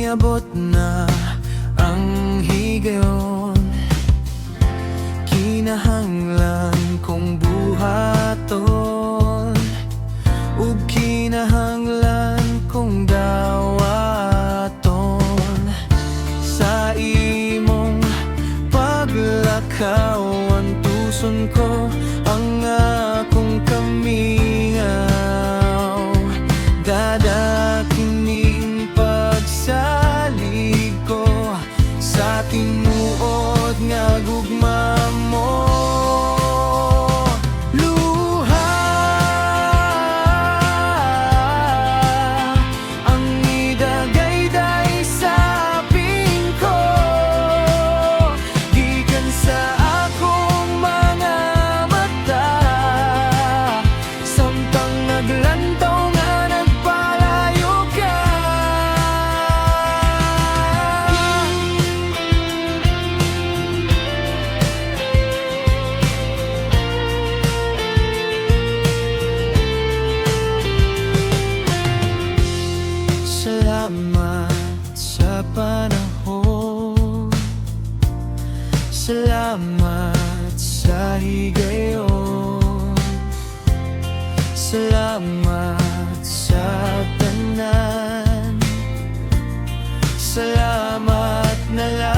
Niabot na ang higayon, kinahanglan kong buhaton, ug kinahanglan kong dawaton. Sa imong paglakaw ang tuson ko, ang akong kamingaw. Dadakining pagsalig ko sa tinuod nga gugma mo. Luha ang idagayday sa pingko, gikan sa akong mga mata, samtang naglantaw nga nagpalayo ka. Salamat sa panahon, salamat sa higayon, salamat sa tanan, salamat na lang.